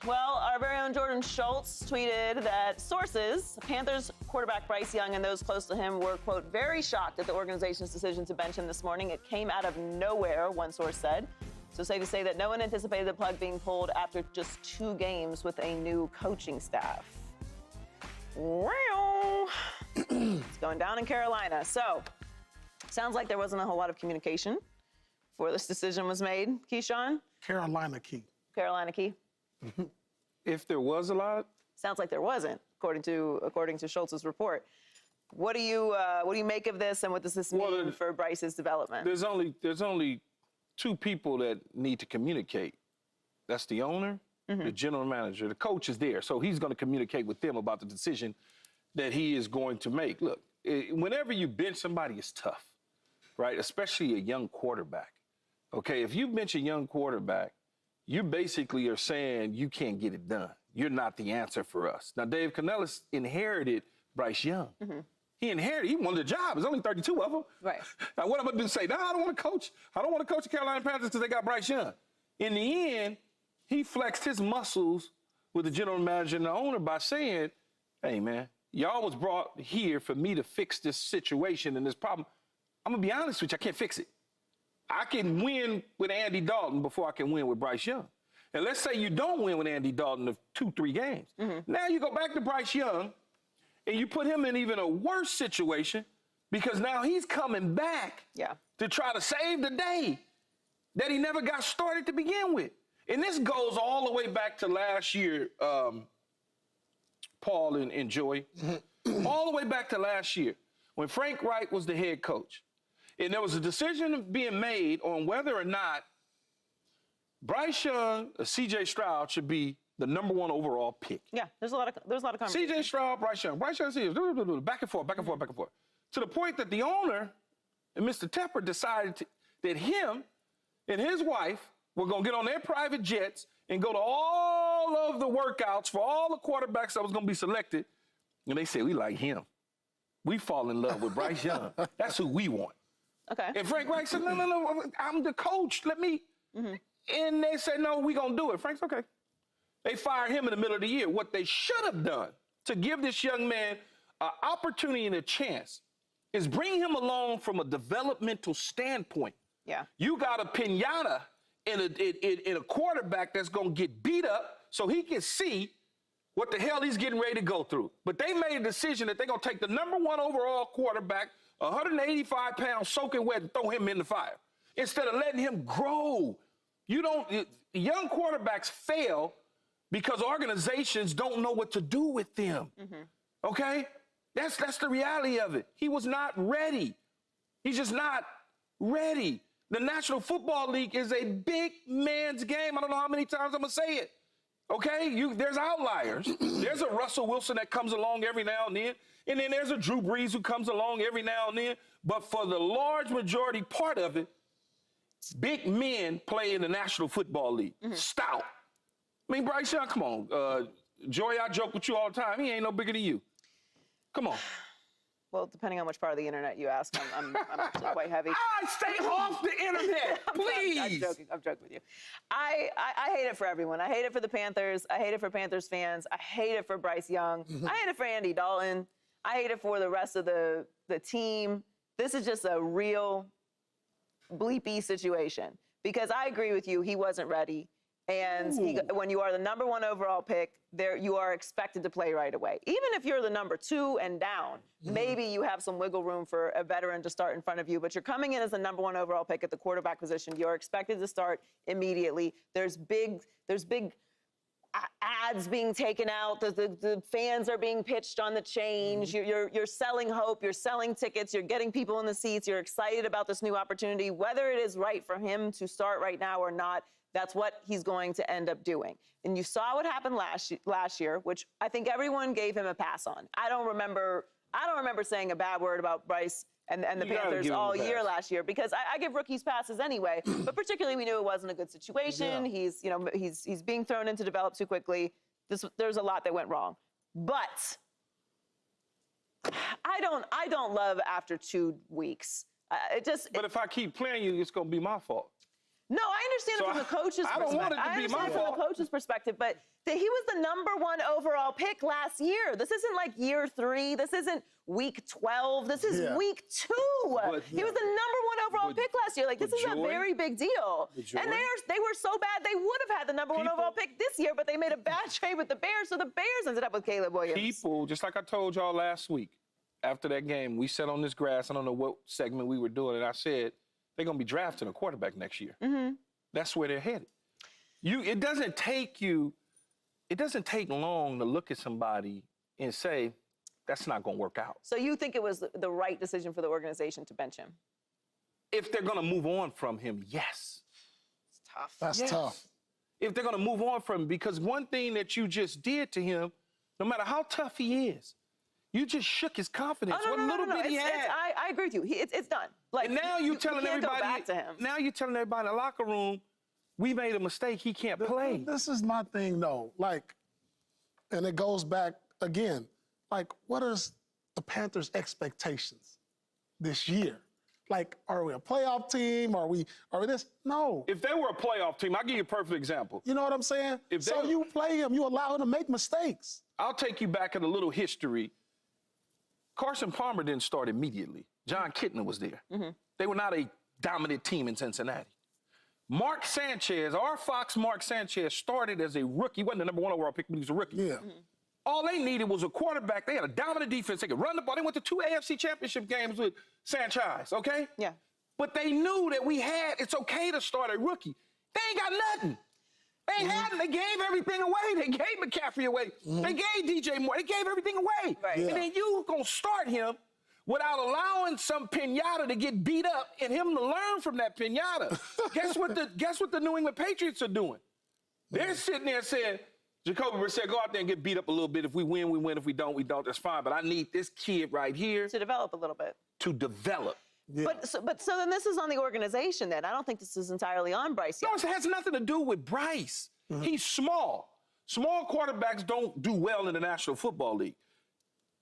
Well, our very own Jordan Schultz tweeted that sources, Panthers quarterback Bryce Young and those close to him were, quote, very shocked at the organization's decision to bench him this morning. It came out of nowhere, one source said. So safe to say that no one anticipated the plug being pulled after just 2 games with a new coaching staff. It's going down in Carolina. So, sounds like there wasn't a whole lot of communication before this decision was made. Keyshawn? Carolina key. Carolina key? If there was a lot? Sounds like there wasn't, according to Schultz's report. What do you make of this, and what does this mean for Bryce's development? There's only 2 people that need to communicate. That's the owner, the general manager. The coach is there, so he's going to communicate with them about the decision that he is going to make. Look, whenever you bench somebody, it's tough, right? Especially a young quarterback. Okay, if you bench a young quarterback, you basically are saying you can't get it done. You're not the answer for us. Now, Dave Canellis inherited Bryce Young. He wanted the job. There's only 32 of them. Right. Now, what am I going to do? Say, no, I don't want to coach. I don't want to coach the Carolina Panthers because they got Bryce Young. In the end, he flexed his muscles with the general manager and the owner by saying, hey, man, y'all was brought here for me to fix this situation and this problem. I'm going to be honest with you, I can't fix it. I can win with Andy Dalton before I can win with Bryce Young. And let's say you don't win with Andy Dalton of 2-3 games. Now you go back to Bryce Young and you put him in even a worse situation because now he's coming back to try to save the day that he never got started to begin with. And this goes all the way back to last year, Paul and Joey, all the way back to last year when Frank Reich was the head coach. And there was a decision being made on whether or not Bryce Young or C.J. Stroud should be the #1 overall pick. Yeah, there's a lot of conversation. C.J. Stroud, Bryce Young, back and forth, back and forth, back and forth. To the point that the owner and Mr. Tepper decided that him and his wife were going to get on their private jets and go to all of the workouts for all the quarterbacks that was going to be selected. And they said, we like him. We fall in love with Bryce Young. That's who we want. Okay. And Frank Reich said, no, I'm the coach. Let me. And they said, no, we're going to do it. Frank's okay. They fired him in the middle of the year. What they should have done to give this young man an opportunity and a chance is bring him along from a developmental standpoint. Yeah. You got a pinata in a quarterback that's going to get beat up so he can see what the hell he's getting ready to go through. But they made a decision that they're going to take the #1 overall quarterback, 185 pounds soaking wet, and throw him in the fire instead of letting him grow. Young quarterbacks fail because organizations don't know what to do with them. Okay? That's the reality of it. He was not ready. He's just not ready. The National Football League is a big man's game. I don't know how many times I'm going to say it. Okay? There's outliers. There's a Russell Wilson that comes along every now and then there's a Drew Brees who comes along every now and then. But for the large majority part of it, big men play in the National Football League. Stout. I mean, Bryce Young, come on. Joey, I joke with you all the time. He ain't no bigger than you. Come on. Well, depending on which part of the internet you ask, I'm actually quite heavy. Stay off the internet, please. I'm joking with you. I hate it for everyone. I hate it for the Panthers. I hate it for Panthers fans. I hate it for Bryce Young. I hate it for Andy Dalton. I hate it for the rest of the team. This is just a real bleepy situation because I agree with you. He wasn't ready. And when you are the #1 overall pick, you are expected to play right away. Even if you're the #2 and down, maybe you have some wiggle room for a veteran to start in front of you. But you're coming in as the #1 overall pick at the quarterback position. You're expected to start immediately. There's big ads being taken out. The fans are being pitched on the change. You're selling hope. You're selling tickets. You're getting people in the seats. You're excited about this new opportunity. Whether it is right for him to start right now or not, that's what he's going to end up doing. And you saw what happened last year, which I think everyone gave him a pass on. I don't remember saying a bad word about Bryce and the Panthers all year last year because I give rookies passes anyway. But particularly, we knew it wasn't a good situation. Yeah. He's being thrown in to develop too quickly. There's a lot that went wrong. But I don't love after 2 weeks. But if I keep playing you, it's gonna be my fault. No, I understand it from the coach's perspective. I don't want it to be my fault. From the coach's perspective, but he was the #1 overall pick last year. This isn't like year 3. This isn't week 12. This is week 2. He was the #1 overall pick last year. Like, this is a very big deal. And they were so bad, they would have had the #1 overall pick this year, but they made a bad trade with the Bears, so the Bears ended up with Caleb Williams. People, just like I told y'all last week, after that game, we sat on this grass. I don't know what segment we were doing, and I said, they're going to be drafting a quarterback next year. That's where they're headed. It doesn't take long to look at somebody and say, that's not going to work out. So you think it was the right decision for the organization to bench him? If they're going to move on from him, yes. It's tough. That's tough. If they're going to move on from him, because one thing that you just did to him, no matter how tough he is, you just shook his confidence. Oh, no. I agree with you. It's done. Like, and now you're telling everybody. Go back to him. Now you're telling everybody in the locker room, we made a mistake. He can't play. This is my thing, though. Like, and it goes back again. Like, what is the Panthers' expectations this year? Like, are we a playoff team? Are we this? No. If they were a playoff team, I'll give you a perfect example. You know what I'm saying? So you play him, you allow him to make mistakes. I'll take you back in a little history. Carson Palmer didn't start immediately. John Kitna was there. They were not a dominant team in Cincinnati. Mark Sanchez, our Fox Mark Sanchez, started as a rookie. He wasn't the #1 overall pick, but he was a rookie. Yeah. All they needed was a quarterback. They had a dominant defense. They could run the ball. They went to 2 AFC championship games with Sanchez, okay? Yeah. But they knew that it's okay to start a rookie. They ain't got nothing. They had They gave everything away. They gave McCaffrey away. They gave DJ Moore. They gave everything away. Right. Yeah. And then you gonna start him without allowing some pinata to get beat up and him to learn from that pinata. Guess what the New England Patriots are doing? They're sitting there saying, Jacoby Brissett, go out there and get beat up a little bit. If we win, we win. If we don't, we don't. That's fine. But I need this kid right here To develop a little bit. to develop. Yeah. But so then this is on the organization then. I don't think this is entirely on Bryce Young. No, it has nothing to do with Bryce. He's small. Small quarterbacks don't do well in the National Football League.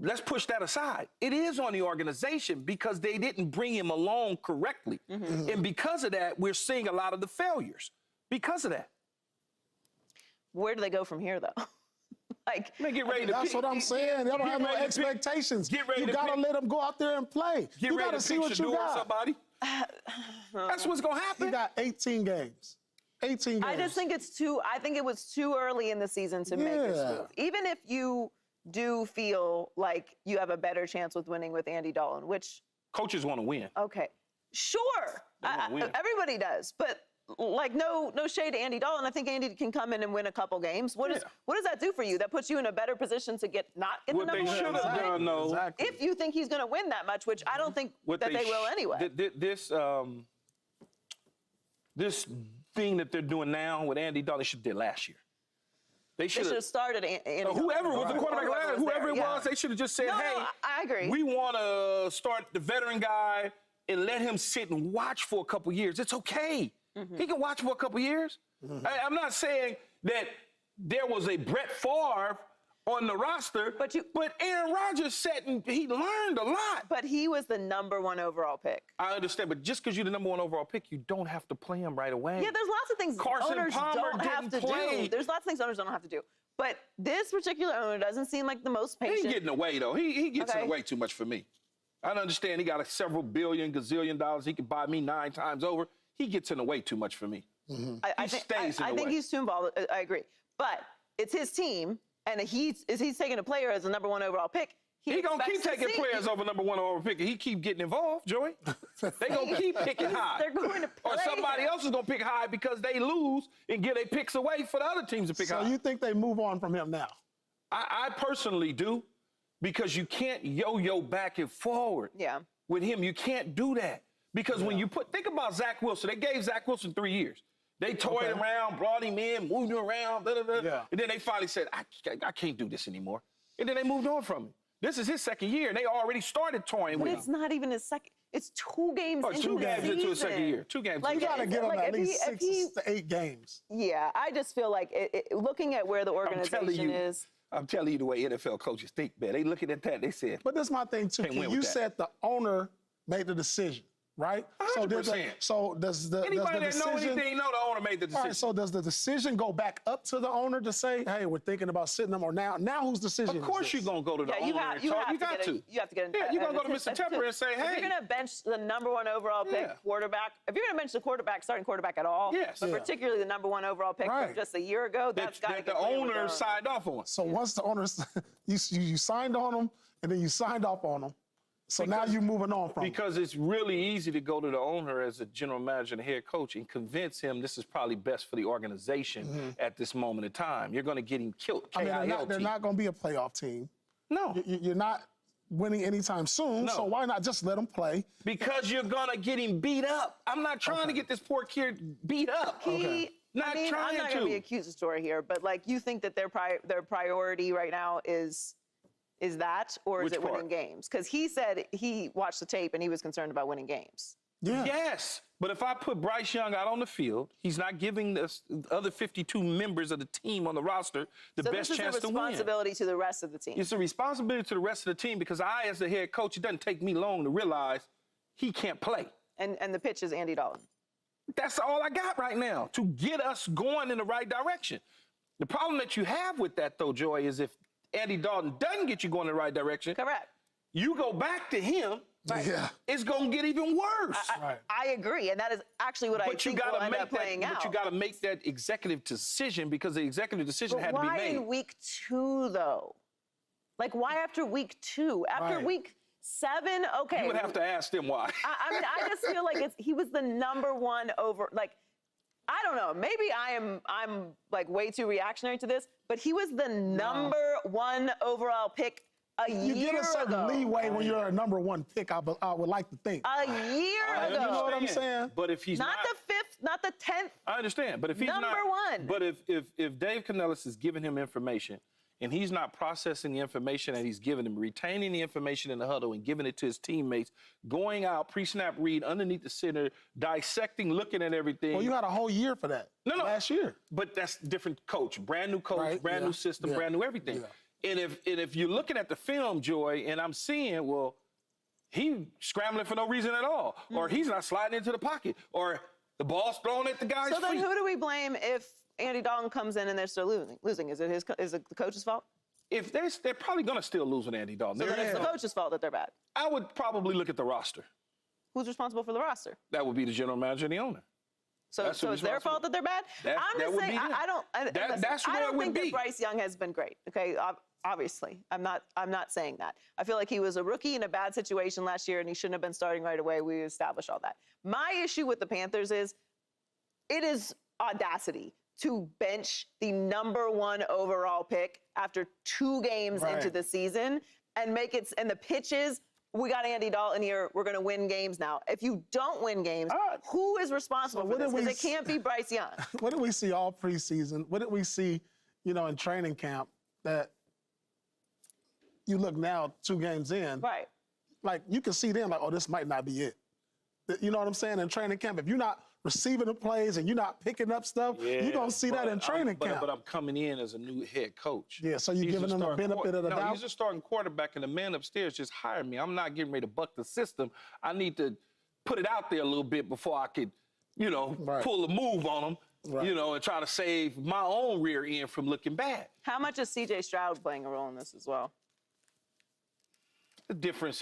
Let's push that aside. It is on the organization because they didn't bring him along correctly. And because of that, we're seeing a lot of the failures. Because of that. Where do they go from here, though? Like, Man, get ready to That's what I'm saying. They don't have no expectations. Get ready You to gotta pick- let them go out there and play. Get You ready gotta to see pick what you Shador or got. somebody. That's what's going to happen. He got 18 games. 18 games. I just think I think it was too early in the season to make this move. Even if you do feel like you have a better chance with winning with Andy Dalton, which, Coaches want to win. okay, sure, wanna win. everybody does, but like no shade to Andy Dalton. I think Andy can come in and win a couple games. What does that do for you? That puts you in a better position to not get What the they number should one have overall pick? done, though, Exactly. If you think he's going to win that much, which I don't think that they will anyway. This thing that they're doing now with Andy Dalton, they should have did last year. They They should should have have. started Andy Whoever was the Dalton. quarterback last, whoever it was, they should have just said, No, hey, I agree. we want to start the veteran guy and let him sit and watch for a couple years. It's okay. He can watch for a couple years. I'm not saying that there was a Brett Favre on the roster, But Aaron Rodgers sat and he learned a lot. But he was the #1 overall pick. I understand, but just because you're the #1 overall pick, you don't have to play him right away. Yeah, there's lots of things Carson owners Palmer don't have to didn't play. do. There's lots of things owners don't have to do. But this particular owner doesn't seem like the most He patient. ain't getting away, though. He gets in Okay. the way too much for me. I understand he got a several billion, gazillion dollars. He could buy me 9 times over. He gets in the way too much for me. I think he's too involved. I agree. But it's his team, and he's taking a player as the #1 overall pick. He gonna keep expects to taking see- players over #1 overall pick. He keep getting involved, Joey. They gonna keep picking high. They're going to play Or somebody him. else is gonna pick high because they lose and get their picks away for the other teams to pick So high. you think they move on from him now? I personally do, because you can't yo-yo back and forward. Yeah. With him, you can't do that. Because when you think about Zach Wilson, they gave Zach Wilson 3 years. They toyed around, brought him in, moved him around, Yeah. and then they finally said, I can't do this anymore. And then they moved on from him. This is his second year, and they already started toying But with it's him. not even his second. It's 2 games into 2 the games into his second season. year. 2 games Like, into You his gotta second give him like, at if least he- 6 to 8 games. Yeah, I just feel like looking at where the organization is. I'm telling you the way NFL coaches think, man. They looking at that, they said, But this is my thing, too. Can't win You with that. said the owner made the decision. right? 100%. So does the Anybody that decision, know anything know the owner made the decision. All right, so does the decision go back up to the owner to say, hey, we're thinking about sitting them, or now whose decision Of course is you're this? going to go to the owner and talk. You got to. You have to get Yeah, you're going to go to Mr. Tepper and say, hey. If you're going to bench the #1 overall pick quarterback, if you're going to bench the starting quarterback at all, Yes. but particularly the #1 overall pick from just a year ago, that's got to that get the owner signed off on. So once the owner, you signed on them, and then you signed off on them. So now you're moving on from Because it's really easy to go to the owner as a general manager and head coach and convince him this is probably best for the organization at this moment in time. You're going to get him killed. I mean, they're not going to be a playoff team. No. You're not winning anytime soon, so why not just let them play? Because you're going to get him beat up. I'm not trying to get this poor kid beat up. I'm not going to be accusatory here, but like you think that their priority right now is that, or is it winning games? Because he said he watched the tape and he was concerned about winning games. Yeah. Yes, but if I put Bryce Young out on the field, he's not giving the other 52 members of the team on the roster the best chance to win. So this is a responsibility to the rest of the team. It's a responsibility to the rest of the team because I, as the head coach, it doesn't take me long to realize he can't play. And the pitch is Andy Dalton. That's all I got right now to get us going in the right direction. The problem that you have with that, though, Joy, is if Andy Dalton doesn't get you going in the right direction, correct, you go back to him, it's going to get even worse. I agree, and that is actually what I think will end up playing out. But you got to make that executive decision because the executive decision had to be made. Why in week 2, though? Like, why after week 2? After week 7, okay. You would have to ask them why. I mean, I just feel like he was the #1 over, like, I don't know. Maybe I'm like way too reactionary to this, but he was the #1 overall pick a year ago. You get a certain leeway when you're a #1 pick, I would like to think. A year ago. You know what I'm saying? But if he's not the 5th, not the 10th. I understand, but if he's #1. But if Dave Canellis is giving him information and he's not processing the information that he's giving him, retaining the information in the huddle and giving it to his teammates, going out, pre-snap read underneath the center, dissecting, looking at everything. Well, you had a whole year for that. Last year. But that's different coach, brand new coach, brand new system, brand new everything. Yeah. And if you're looking at the film, Joy, and I'm seeing, well, he scrambling for no reason at all, or he's not sliding into the pocket, or the ball's thrown at the guy's feet. So then who do we blame if Andy Dalton comes in and they're still losing? Is it the coach's fault? If they're probably going to still lose with Andy Dalton. So then it's the coach's fault that they're bad. I would probably look at the roster. Who's responsible for the roster? That would be the general manager and the owner. So it's their fault that they're bad? I'm just saying, I don't think that Bryce Young has been great, okay? Obviously, I'm not saying that. I feel like he was a rookie in a bad situation last year and he shouldn't have been starting right away. We established all that. My issue with the Panthers is it is audacity to bench the #1 overall pick after 2 games into the season and make it, and the pitches, we got Andy Dalton here, we're going to win games now. If you don't win games, who is responsible for this? Because it can't be Bryce Young. What did we see all preseason? What did we see, in training camp that you look now 2 games in? Right. Like, you can see them like, oh, this might not be it. You know what I'm saying? In training camp, if you're not receiving the plays and you're not picking up stuff, you're going to see that in training camp. But I'm coming in as a new head coach. Yeah, so you're giving them the benefit of the doubt? No, he's a starting quarterback, and the man upstairs just hired me. I'm not getting ready to buck the system. I need to put it out there a little bit before I could, pull a move on them, and try to save my own rear end from looking bad. How much is C.J. Stroud playing a role in this as well? A different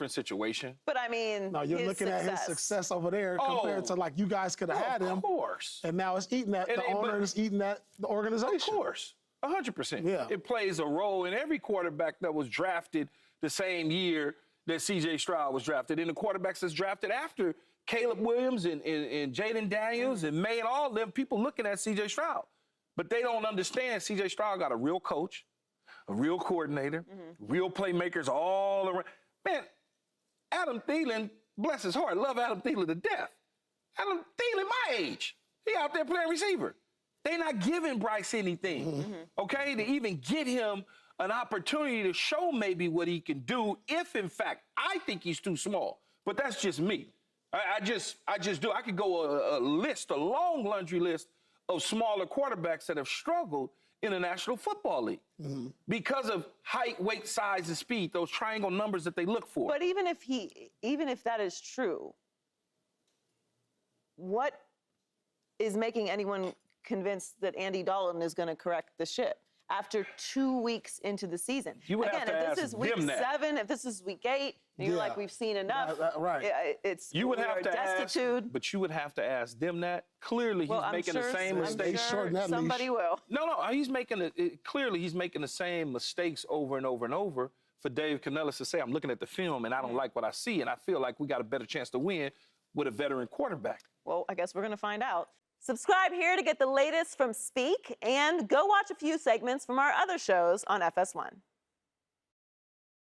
situation. But I mean, no, you're looking at his success over there compared to like you guys could have had him. Of course. And now it's eating at the owner is eating at the organization. Of course. 100%. Yeah. It plays a role in every quarterback that was drafted the same year that C.J. Stroud was drafted. And the quarterbacks that's drafted after Caleb Williams and Jaden Daniels and May and all of them, people looking at C.J. Stroud. But they don't understand C.J. Stroud got a real coach, a real coordinator, real playmakers all around. Man, Adam Thielen, bless his heart, love Adam Thielen to death. Adam Thielen, my age, he out there playing receiver. They not giving Bryce anything, okay, to even get him an opportunity to show maybe what he can do if, in fact, I think he's too small. But that's just me. I just do. I could go a long laundry list of smaller quarterbacks that have struggled in the National Football League because of height, weight, size, and speed, those triangle numbers that they look for. But even if that is true, what is making anyone convinced that Andy Dalton is going to correct the ship after 2 weeks into the season? You would Again, have to if ask this is week them that. 7, if this is week 8, and you're Yeah. like, we've seen enough. Right. You would we have are to destitute. ask, but you would have to ask them that. Clearly, Well, he's I'm making sure, the same I'm mistakes. sure shorten that somebody leash. will. No, he's making clearly he's making the same mistakes over and over and over. For Dave Canellis to say, I'm looking at the film and I don't like what I see, and I feel like we got a better chance to win with a veteran quarterback. Well, I guess we're going to find out. Subscribe here to get the latest from Speak, and go watch a few segments from our other shows on FS1.